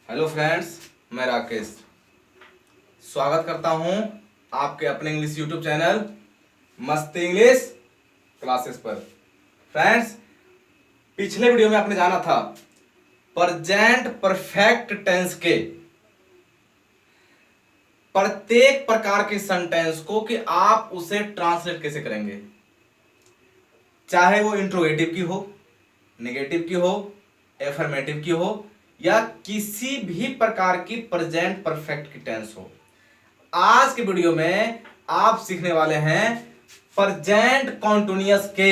Hello friends, मैं राकेश स्वागत करता हूं आपके अपने इंग्लिश यूट्यूब चैनल मस्त इंग्लिश क्लासेस पर। फ्रेंड्स, पिछले वीडियो में आपने जाना था प्रेजेंट परफेक्ट टेंस के प्रत्येक प्रकार के सेंटेंस को कि आप उसे ट्रांसलेट कैसे करेंगे, चाहे वो इंट्रोगेटिव की हो, नेगेटिव की हो, एफर्मेटिव की हो या किसी भी प्रकार की प्रेजेंट परफेक्ट की टेंस हो। आज के वीडियो में आप सीखने वाले हैं प्रेजेंट कॉन्टिन्यूअस के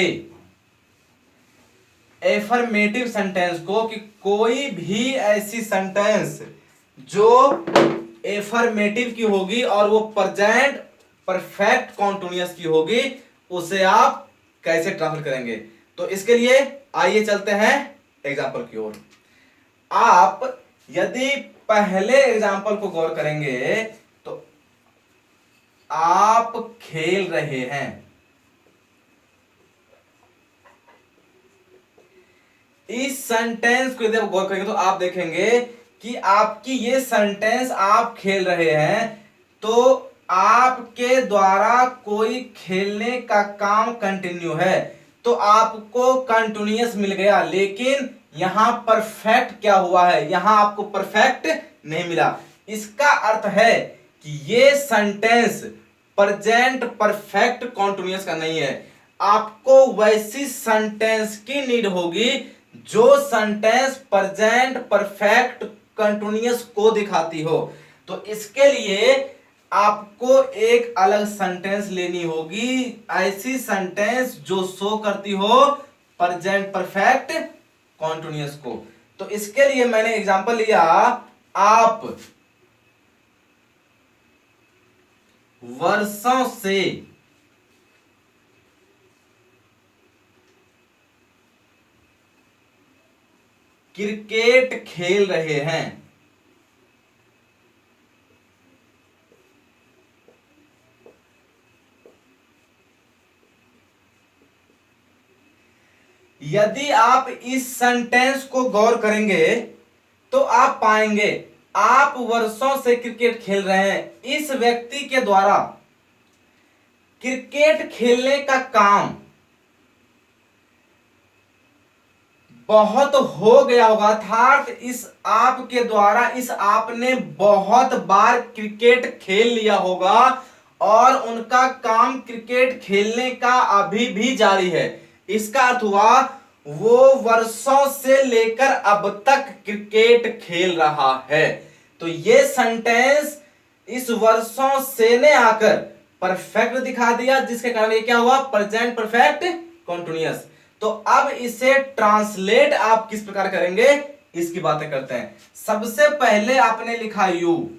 एफर्मेटिव सेंटेंस को कि कोई भी ऐसी सेंटेंस जो एफर्मेटिव की होगी और वो प्रेजेंट परफेक्ट कॉन्टिन्यूअस की होगी उसे आप कैसे ट्रांसलेट करेंगे। तो इसके लिए आइए चलते हैं एग्जाम्पल की ओर। आप यदि पहले एग्जाम्पल को गौर करेंगे तो आप खेल रहे हैं। इस सेंटेंस को यदि आप गौर करेंगे तो आप देखेंगे कि आपकी ये सेंटेंस आप खेल रहे हैं तो आपके द्वारा कोई खेलने का काम कंटिन्यू है तो आपको कंटिन्यूअस मिल गया, लेकिन यहां परफेक्ट क्या हुआ है, यहां आपको परफेक्ट नहीं मिला। इसका अर्थ है कि ये सेंटेंस प्रेजेंट परफेक्ट कंटिन्यूअस का नहीं है। आपको वैसी सेंटेंस की नीड होगी जो सेंटेंस प्रेजेंट परफेक्ट कंटिन्यूअस को दिखाती हो। तो इसके लिए आपको एक अलग सेंटेंस लेनी होगी, ऐसी सेंटेंस जो शो करती हो प्रेजेंट परफेक्ट कॉन्टिन्यूअस को। तो इसके लिए मैंने एग्जांपल लिया, आप वर्षों से क्रिकेट खेल रहे हैं। यदि आप इस सेंटेंस को गौर करेंगे तो आप पाएंगे आप वर्षों से क्रिकेट खेल रहे हैं। इस व्यक्ति के द्वारा क्रिकेट खेलने का काम बहुत हो गया होगा, अर्थात इस आप के द्वारा इस आपने बहुत बार क्रिकेट खेल लिया होगा और उनका काम क्रिकेट खेलने का अभी भी जारी है। इसका अर्थ हुआ वो वर्षों से लेकर अब तक क्रिकेट खेल रहा है। तो ये सेंटेंस इस वर्षों से ने आकर परफेक्ट दिखा दिया, जिसके कारण ये क्या हुआ, प्रेजेंट परफेक्ट कंटिन्यूअस। तो अब इसे ट्रांसलेट आप किस प्रकार करेंगे इसकी बातें करते हैं। सबसे पहले आपने लिखा यू,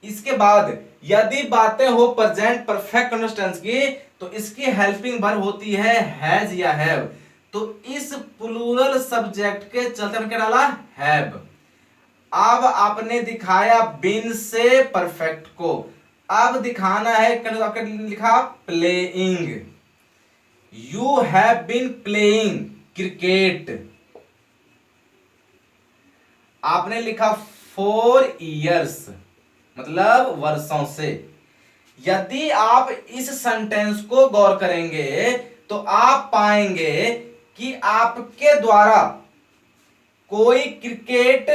इसके बाद यदि बातें हो प्रेजेंट परफेक्ट कंटिन्यूअस टेंस की तो इसकी हेल्पिंग वर्ब होती है हैज या हैव। तो इस प्लूरल सब्जेक्ट के चलते हमने क्या डाला, हैव। अब आपने दिखाया बिन से परफेक्ट को, अब दिखाना है आपने लिखा playing. You have been playing cricket, आपने लिखा 4 years मतलब वर्षों से। यदि आप इस सेंटेंस को गौर करेंगे तो आप पाएंगे कि आपके द्वारा कोई क्रिकेट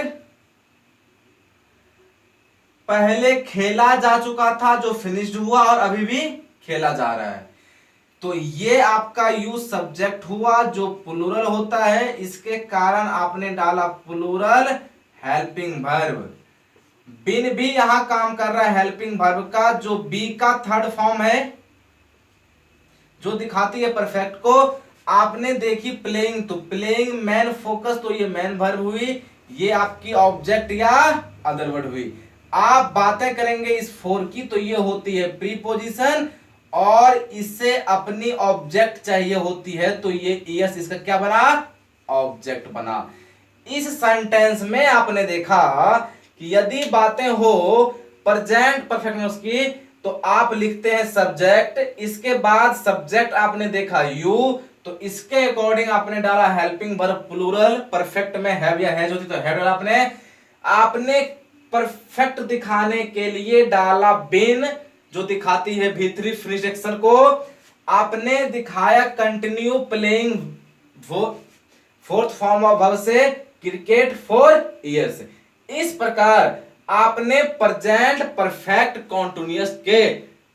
पहले खेला जा चुका था जो फिनिश्ड हुआ और अभी भी खेला जा रहा है। तो ये आपका यूज सब्जेक्ट हुआ जो प्लूरल होता है, इसके कारण आपने डाला प्लूरल हेल्पिंग वर्ब। बिन भी यहां काम कर रहा है हेल्पिंग वर्ब का, जो बी का थर्ड फॉर्म है जो दिखाती है परफेक्ट को। आपने देखी प्लेइंग, तो प्लेइंग मैन फोकस, तो ये मैन वर्ब हुई, ये आपकी ऑब्जेक्ट या अदर वर्ड हुई। आप बातें करेंगे इस 4 की तो ये होती है प्रीपोजिशन और इसे अपनी ऑब्जेक्ट चाहिए होती है, तो ये यस इसका क्या बना, ऑब्जेक्ट बना। इस सेंटेंस में आपने देखा कि यदि बातें हो प्रेजेंट परफेक्ट की तो आप लिखते हैं सब्जेक्ट, इसके बाद सब्जेक्ट आपने देखा यू, तो इसके अकॉर्डिंग आपने डाला हेल्पिंग वर्ब प्लूरल। परफेक्ट में हैव या हैज होती तो हैव डाला आपने। आपने परफेक्ट दिखाने के लिए डाला बिन, जो दिखाती है भीतरी फिनिश एक्शन को। आपने दिखाया continue playing fourth form of verb से क्रिकेट फॉर इयर्स। इस प्रकार आपने प्रेजेंट परफेक्ट कॉन्टिन्यूअस के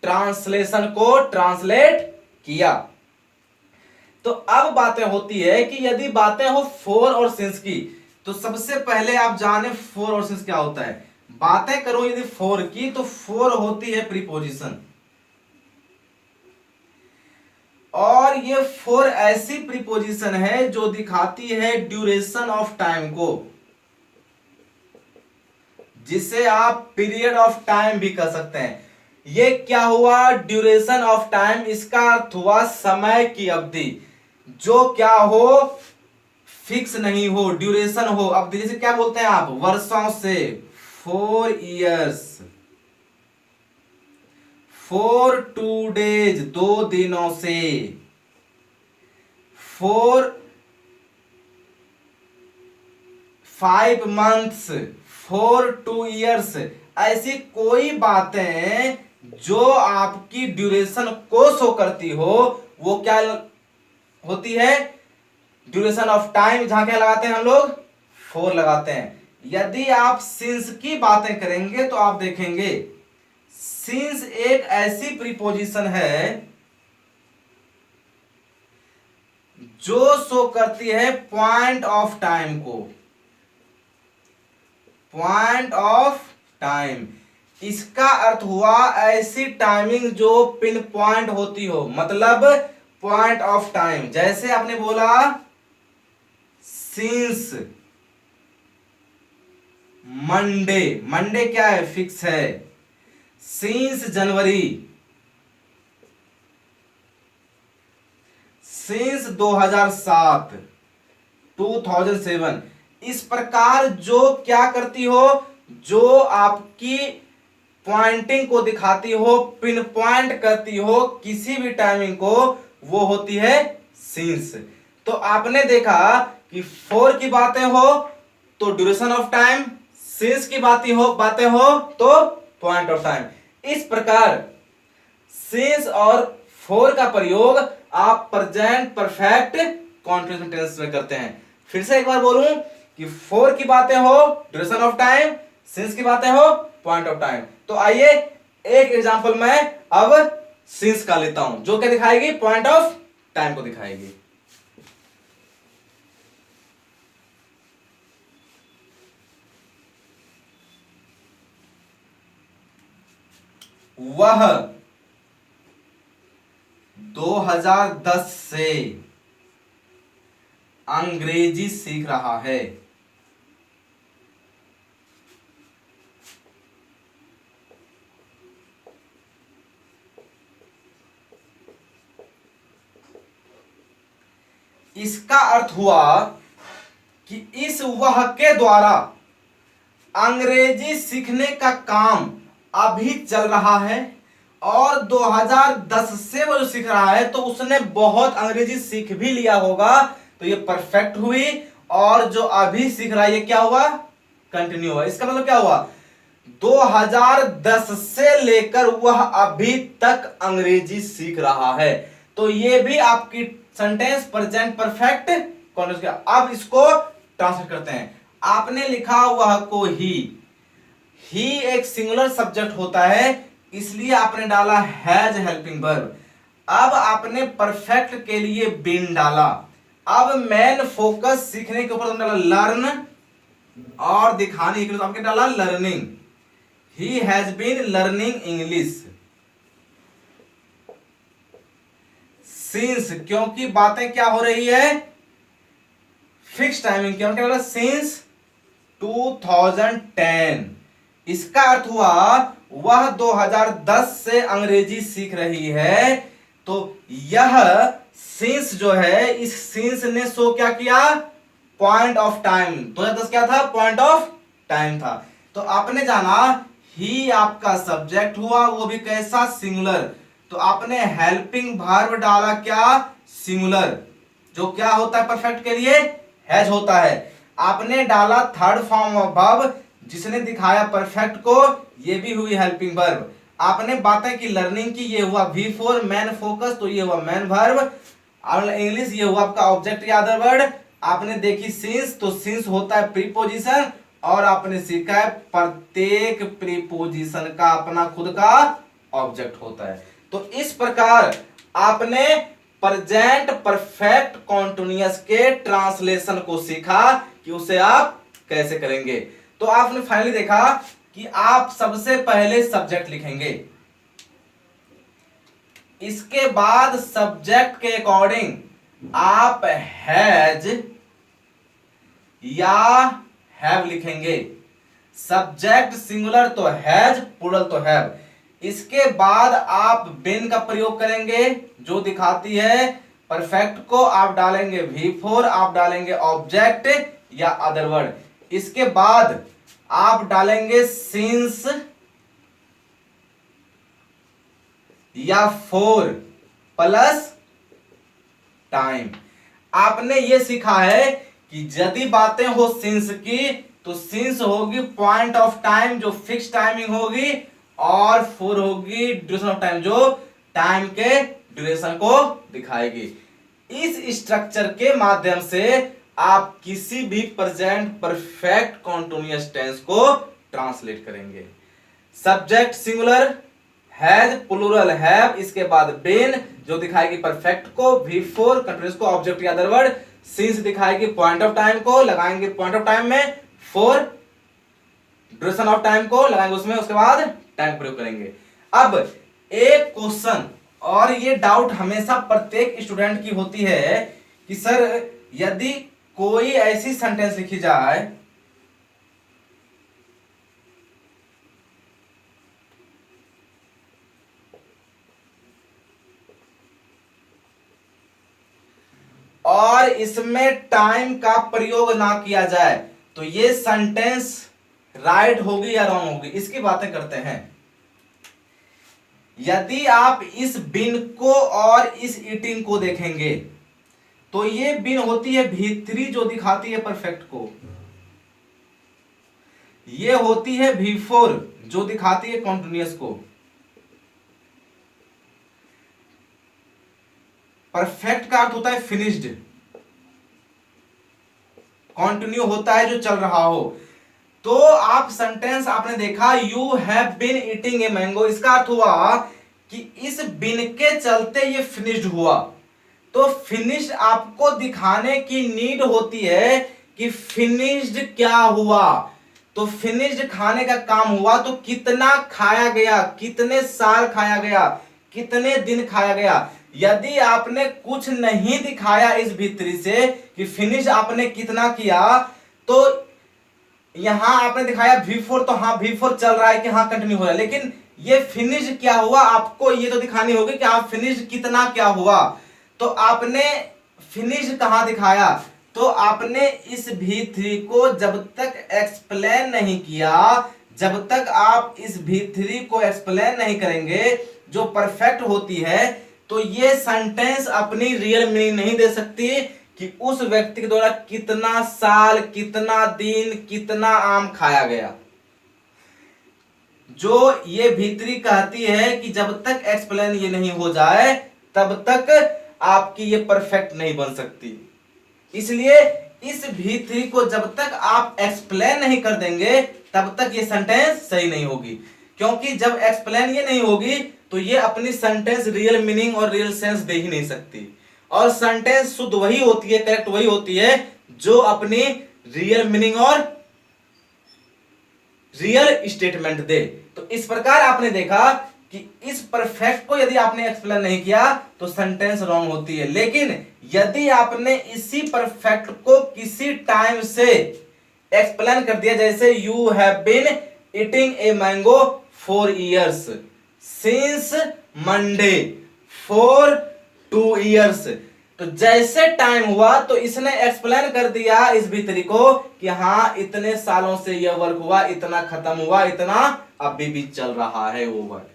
ट्रांसलेशन को ट्रांसलेट किया। तो अब बातें होती है कि यदि बातें हो फोर और सिंस की, तो सबसे पहले आप जाने फोर और सिंस क्या होता है। बातें करो यदि फोर की, तो फोर होती है प्रीपोजिशन, और ये फोर ऐसी प्रीपोजिशन है जो दिखाती है ड्यूरेशन ऑफ टाइम को, जिसे आप पीरियड ऑफ टाइम भी कह सकते हैं। ये क्या हुआ, ड्यूरेशन ऑफ टाइम, इसका अर्थ हुआ समय की अवधि, जो क्या हो, फिक्स नहीं हो, ड्यूरेशन हो, अवधि। जैसे क्या बोलते हैं आप, वर्षों से, 4 years, for 2 days, 2 दिनों से, for 5 months, for 2 years। ऐसी कोई बातें जो आपकी ड्यूरेशन को शो करती हो, वो क्या होती है, ड्यूरेशन ऑफ टाइम। जहां क्या लगाते हैं हम लोग, फोर लगाते हैं। यदि आप सिंस की बातें करेंगे तो आप देखेंगे सिंस एक ऐसी प्रीपोजिशन है जो शो करती है पॉइंट ऑफ टाइम को, पॉइंट ऑफ टाइम। इसका अर्थ हुआ ऐसी टाइमिंग जो पिन पॉइंट होती हो, मतलब पॉइंट ऑफ टाइम। जैसे आपने बोला सिंस मंडे, मंडे क्या है, फिक्स है। Since January, since 2007, 2007। इस प्रकार जो क्या करती हो, जो आपकी पॉइंटिंग को दिखाती हो, पिन पॉइंट करती हो किसी भी टाइमिंग को, वो होती है सिंस। तो आपने देखा कि फोर की बातें हो तो ड्यूरेशन ऑफ टाइम, सिंस की बातें हो तो पॉइंट ऑफ टाइम। इस प्रकार सिंस और फोर का प्रयोग आप प्रेजेंट परफेक्ट कॉन्टिन्यूअस टेंस में करते हैं। फिर से एक बार बोलूं कि फोर की बातें हो ड्यूरेशन ऑफ टाइम, सिंस की बातें हो पॉइंट ऑफ टाइम। तो आइए एक एग्जांपल मैं अब सिंस का लेता हूं, जो क्या दिखाएगी, पॉइंट ऑफ टाइम को दिखाएगी। वह 2010 से अंग्रेजी सीख रहा है। इसका अर्थ हुआ कि इस वह के द्वारा अंग्रेजी सीखने का काम अभी चल रहा है, और 2010 से वो जो सीख रहा है तो उसने बहुत अंग्रेजी सीख भी लिया होगा, तो ये परफेक्ट हुई। और जो अभी सीख रहा है ये क्या हुआ, कंटिन्यू हुआ। इसका मतलब क्या हुआ, 2010 से लेकर वह अभी तक अंग्रेजी सीख रहा है। तो ये भी आपकी सेंटेंस प्रेजेंट परफेक्ट कॉन्टिन्यूअस। अब इसको ट्रांसलेट करते हैं। आपने लिखा वह को ही एक सिंगुलर सब्जेक्ट होता है, इसलिए आपने डाला हैज हेल्पिंग वर्ब। अब आपने परफेक्ट के लिए बीन डाला। अब मेन फोकस सीखने के ऊपर तुमने डाला लर्न, और दिखाने के लिए तो आपने डाला learning. He has been learning English since, क्योंकि बातें क्या हो रही है, फिक्स टाइमिंग की, क्या सिंस 2010। इसका अर्थ हुआ वह 2010 से अंग्रेजी सीख रही है। तो यह सिंस जो है, इस सिंस ने शो क्या किया, पॉइंट ऑफ टाइम। 2010 क्या था, पॉइंट ऑफ टाइम था। तो आपने जाना ही आपका सब्जेक्ट हुआ, वो भी कैसा, सिंगुलर। तो आपने हेल्पिंग वर्ब डाला क्या, सिंगुलर, जो क्या होता है परफेक्ट के लिए, हैज होता है। आपने डाला थर्ड फॉर्म ऑफ वर्ब जिसने दिखाया परफेक्ट को, ये भी हुई हेल्पिंग वर्ब। आपने बातें की लर्निंग की, ये हुआ V4 मैन फोकस, तो ये हुआ मैन वर्ब। और इंग्लिश ये हुआ आपका ऑब्जेक्ट या अदर वर्ड। आपने देखी सिंस, तो सिंस होता है प्रीपोजिशन। और आपने सीखा है प्रत्येक प्रीपोजिशन का अपना खुद का ऑब्जेक्ट होता है। तो इस प्रकार आपने प्रेजेंट परफेक्ट कॉन्टिन्यूअस के ट्रांसलेशन को सीखा कि उसे आप कैसे करेंगे। तो आपने फाइनली देखा कि आप सबसे पहले सब्जेक्ट लिखेंगे, इसके बाद सब्जेक्ट के अकॉर्डिंग आप हैज या हैव लिखेंगे। सब्जेक्ट सिंगुलर तो हैज, प्लूरल तो हैव। इसके बाद आप बीन का प्रयोग करेंगे, जो दिखाती है परफेक्ट को। आप डालेंगे V4, आप डालेंगे ऑब्जेक्ट या अदर वर्ड। इसके बाद आप डालेंगे सिंस या फॉर प्लस टाइम। आपने ये सीखा है कि यदि बातें हो सिंस की, तो सिंस होगी पॉइंट ऑफ टाइम जो फिक्स टाइमिंग होगी, और फॉर होगी ड्यूरेशन ऑफ टाइम जो टाइम के ड्यूरेशन को दिखाएगी। इस स्ट्रक्चर के माध्यम से आप किसी भी प्रेजेंट परफेक्ट कॉन्टिन्यूअस टेंस को ट्रांसलेट करेंगे। Subject singular, has plural have, इसके बाद बीन जो दिखाएगी परफेक्ट को, V4 कंटिन्यूअस को, ऑब्जेक्ट या अदर वर्ड। सिंस दिखाएगी पॉइंट ऑफ टाइम को, लगाएंगे पॉइंट ऑफ टाइम में, फॉर ड्यूरेशन ऑफ टाइम को लगाएंगे उसमें, उसके बाद टाइम प्रयोग करेंगे। अब एक क्वेश्चन, और ये डाउट हमेशा प्रत्येक स्टूडेंट की होती है कि सर यदि कोई ऐसी सेंटेंस लिखी जाए और इसमें टाइम का प्रयोग ना किया जाए, तो ये सेंटेंस राइट होगी या रॉन्ग होगी, इसकी बातें करते हैं। यदि आप इस बिन को और इस ईटिंग को देखेंगे, तो ये बिन होती है V3 जो दिखाती है परफेक्ट को, ये होती है V4 जो दिखाती है कॉन्टिन्यूअस को। परफेक्ट का अर्थ होता है फिनिश्ड, कंटिन्यू होता है जो चल रहा हो। तो आप सेंटेंस आपने देखा you have been eating a mango, इसका अर्थ हुआ कि इस बिन के चलते ये फिनिश्ड हुआ। तो फिनिश्ड आपको दिखाने की नीड होती है कि फिनिश्ड क्या हुआ। तो फिनिश्ड खाने का काम हुआ, तो कितना खाया गया, कितने साल खाया गया, कितने दिन खाया गया। यदि आपने कुछ नहीं दिखाया इस भीतरी से कि फिनिश आपने कितना किया, तो यहां आपने दिखाया V4, तो हाँ V4 चल रहा है कि हाँ कंटिन्यू हो रहा है, लेकिन ये फिनिश क्या हुआ आपको ये तो दिखानी होगी कि हाँ फिनिश कितना क्या हुआ। तो आपने फिनिश कहां दिखाया, तो आपने इस V3 को जब तक एक्सप्लेन नहीं किया, जब तक आप इस V3 को एक्सप्लेन नहीं करेंगे जो परफेक्ट होती है, तो ये सेंटेंस अपनी रियल मीनिंग नहीं दे सकती कि उस व्यक्ति के द्वारा कितना साल, कितना दिन, कितना आम खाया गया। जो ये भीतरी कहती है कि जब तक एक्सप्लेन ये नहीं हो जाए तब तक आपकी ये परफेक्ट नहीं बन सकती। इसलिए इस भीतरी को जब तक आप एक्सप्लेन नहीं कर देंगे तब तक ये सेंटेंस सही नहीं होगी, क्योंकि जब एक्सप्लेन ये नहीं होगी तो ये अपनी सेंटेंस रियल मीनिंग और रियल सेंस दे ही नहीं सकती। और सेंटेंस शुद्ध वही होती है, करेक्ट वही होती है जो अपनी रियल मीनिंग और रियल स्टेटमेंट दे। तो इस प्रकार आपने देखा कि इस परफेक्ट को यदि आपने एक्सप्लेन नहीं किया तो सेंटेंस रॉन्ग होती है, लेकिन यदि आपने इसी परफेक्ट को किसी टाइम से एक्सप्लेन कर दिया, जैसे you have been eating a mango for years since Monday for 2 years, तो जैसे टाइम हुआ तो इसने एक्सप्लेन कर दिया इस भीतरी को कि हाँ इतने सालों से यह वर्क हुआ, इतना खत्म हुआ, इतना अभी भी चल रहा है वो वर्क।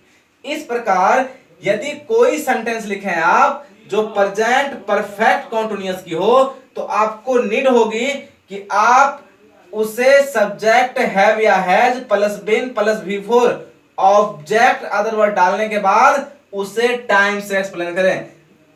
इस प्रकार यदि कोई सेंटेंस लिखें आप जो प्रेजेंट परफेक्ट कंटीन्यूअस की हो, तो आपको नीड होगी कि आप उसे सब्जेक्ट हैव या has plus been plus V4 object other word डालने के बाद उसे टाइम से एक्सप्लेन करें।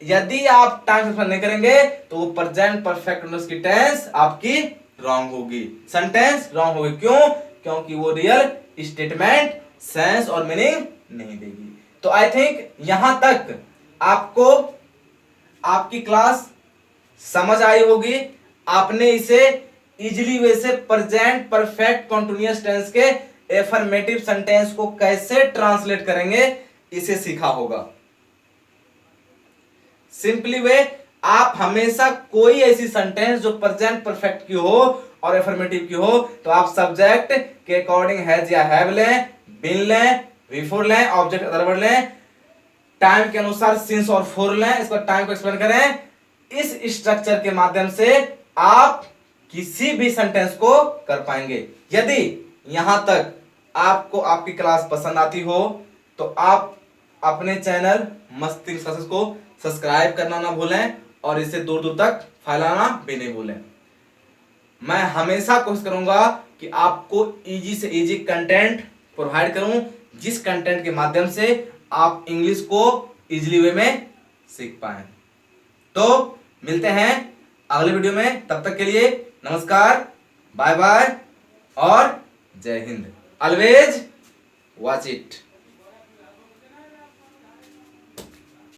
यदि आप टाइम से एक्सप्लेन नहीं करेंगे तो वो प्रेजेंट परफेक्ट कंटीन्यूअस की टेंस आपकी रॉन्ग होगी, सेंटेंस रॉन्ग होगी। क्यों? क्योंकि वो रियल स्टेटमेंट सेंस और मीनिंग नहीं देगी। तो आई थिंक यहां तक आपको आपकी क्लास समझ आई होगी। आपने इसे इजीली वे से प्रेजेंट परफेक्ट कंटीन्यूअस टेंस के एफर्मेटिव सेंटेंस को कैसे ट्रांसलेट करेंगे इसे सीखा होगा। सिंपली वे आप हमेशा कोई ऐसी सेंटेंस जो प्रेजेंट परफेक्ट की हो और एफर्मेटिव की हो तो आप सब्जेक्ट के अकॉर्डिंग हैज या हैव लें, बीन लें, V4 लें, ऑब्जेक्ट अदर वर्ड लें, टाइम के अनुसार सिंस और फॉर लें, इसको टाइम को एक्सप्लेन करें। इस स्ट्रक्चर के माध्यम से आप किसी भी सेंटेंस को कर पाएंगे। यदि यहां तक आपको आपकी क्लास पसंद आती हो तो आप अपने चैनल मस्ती क्लासेस को सब्सक्राइब करना ना भूलें और इसे दूर दूर तक फैलाना भी नहीं भूलें। मैं हमेशा कोशिश करूंगा कि आपको इजी से इजी कंटेंट प्रोवाइड करूं, जिस कंटेंट के माध्यम से आप इंग्लिश को इजीली वे में सीख पाएं। तो मिलते हैं अगले वीडियो में, तब तक के लिए नमस्कार, बाय बाय और जय हिंद। Always watch it.